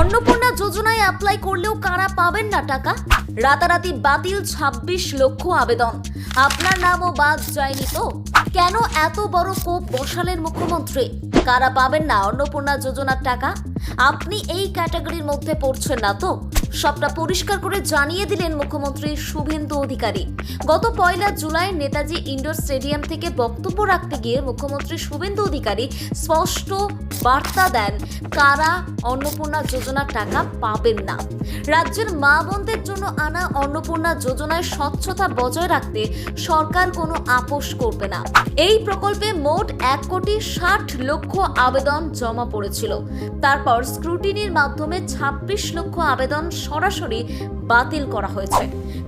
অন্নপূর্ণা যোজনায় অ্যাপ্লাই করলেও কারা পাবেন না টাকা? রাতারাতি বাতিল ২৬ লক্ষ আবেদন। আপনার নামও বাদ যায়নি তো? কেন এত বড় কোপ বসালেন মুখ্যমন্ত্রী? কারা পাবেন না অন্নপূর্ণা যোজনার টাকা? আপনি এই ক্যাটাগরির মধ্যে পড়ছেন না তো? সবটা পরিষ্কার করে জানিয়ে দিলেন মুখ্যমন্ত্রী শুভেন্দু অধিকারী। গত ১ জুলাই নেতাজি ইন্ডোর স্টেডিয়াম থেকে বক্তব্য রাখতে গিয়ে মুখ্যমন্ত্রী শুভেন্দু অধিকারী স্পষ্ট বার্তা দেন কারা অন্নপূর্ণা যোজনার টাকা পাবেন না। রাজ্যের মা বোনদের জন্য আনা অন্নপূর্ণা যোজনায় স্বচ্ছতা বজায় রাখতে সরকার কোনো আপোষ করবে না। এই প্রকল্পে মোট ১,৬০,০০,০০০ আবেদন জমা পড়েছিল। তারপর স্ক্রুটিনির মাধ্যমে ২৬ লক্ষ আবেদন সরাসরি বাতিল করা হয়েছে,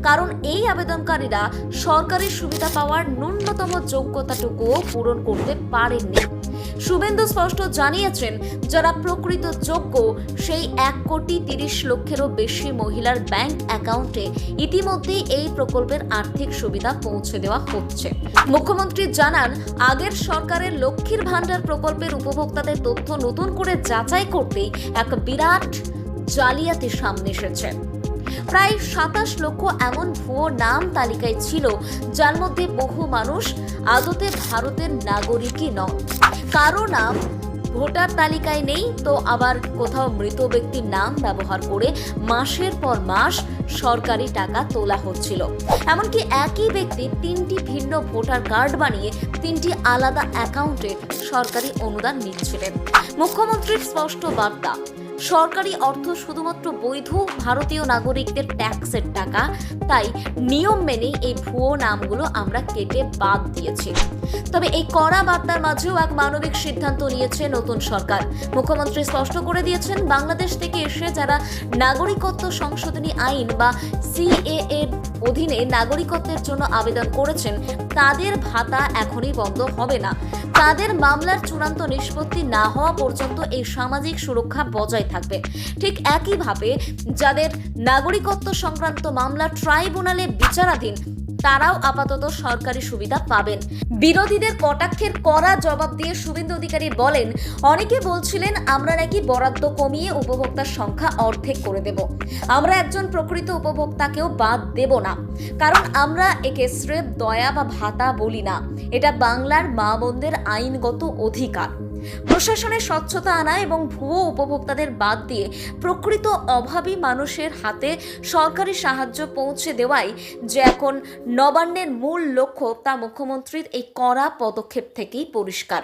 কারণ এই আবেদনকারীরা সরকারি সুবিধা পাওয়ার ন্যূনতম যোগ্যতাটুকুও পূরণ করতে পারেননি। শুভেন্দু স্পষ্ট জানিয়েছেন, যারা প্রকৃত যোগ্য সেই ১,৩০,০০,০০০-এরও বেশি মহিলার ব্যাংক অ্যাকাউন্টে ইতিমধ্যেই এই প্রকল্পের আর্থিক সুবিধা পৌঁছে দেওয়া হচ্ছে। মুখ্যমন্ত্রী জানান, আগের সরকারের লক্ষ্মীর ভান্ডার প্রকল্পের উপভোক্তাদের তথ্য নতুন করে যাচাই করতেই এক বিরাট জালিয়াতি সামনে এসেছে। প্রায় ২৭ লক্ষ এমন ভুয়ো নাম তালিকায় ছিল, যার মধ্যে বহু মানুষ আদতে ভারতের নাগরিকই নন। কারো নাম ভোটার তালিকায় নেই, তো আবার কোথাও মৃত ব্যক্তির নাম ব্যবহার করে মাসের পর মাস সরকারি টাকা তোলা হচ্ছিল। এমনকি একই ব্যক্তি ৩টি ভিন্ন ভোটার কার্ড বানিয়ে ৩টি আলাদা অ্যাকাউন্টে সরকারি অনুদান নিচ্ছিলেন। মুখ্যমন্ত্রীর স্পষ্ট বার্তা, সরকারি অর্থ শুধুমাত্র বৈধ ভারতীয় নাগরিকদের ট্যাক্সের টাকা, তাই নিয়ম মেনেই এই ভুয়ো নামগুলো আমরা কেটে বাদ দিয়েছি। তবে এই কড়া বার্তার মাঝেও এক মানবিক সিদ্ধান্ত নিয়েছে নতুন সরকার। মুখ্যমন্ত্রী স্পষ্ট করে দিয়েছেন, বাংলাদেশ থেকে এসে যারা নাগরিকত্ব সংশোধনী আইন বা সিএএ এর অধীনে নাগরিকত্বের জন্য আবেদন করেছেন, তাদের ভাতা এখনই বন্ধ হবে না। তাদের মামলার চূড়ান্ত নিষ্পত্তি না হওয়া পর্যন্ত এই সামাজিক সুরক্ষা বজায় থাকবে। ঠিক একইভাবে যাদের নাগরিকত্ব সংক্রান্ত মামলা ট্রাইব্যুনালে বিচারাধীন, তারাও আপাতত সরকারি সুবিধা পাবেন। বিরোধীদের কটাক্ষের কড়া জবাব দিয়ে শুভেন্দু অধিকারী বলেন, অনেকে বলছিলেন আমরা নাকি বরাদ্দ কমিয়ে উপভোক্তার সংখ্যা অর্ধেক করে দেব। আমরা একজন প্রকৃত উপভোক্তাকেও বাদ দেব না, কারণ আমরা একে স্রেফ দয়া বা ভাতা বলি না, এটা বাংলার মা বোনদের আইনগত অধিকার। প্রশাসনের স্বচ্ছতা আনা এবং ভুয়ো উপভোক্তাদের বাদ দিয়ে প্রকৃত অভাবী মানুষের হাতে সরকারি সাহায্য পৌঁছে দেওয়াই যে এখন নবান্নের মূল লক্ষ্য, তা মুখ্যমন্ত্রীর এই কড়া পদক্ষেপ থেকেই পরিষ্কার।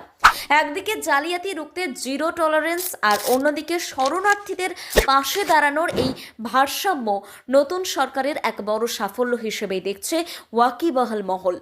একদিকে জালিয়াতি রুখতে জিরো টলারেন্স, আর অন্যদিকে শরণার্থীদের পাশে দাঁড়ানোর এই ভারসাম্য নতুন সরকারের এক বড় সাফল্য হিসেবেই দেখছে ওয়াকিবহাল মহল।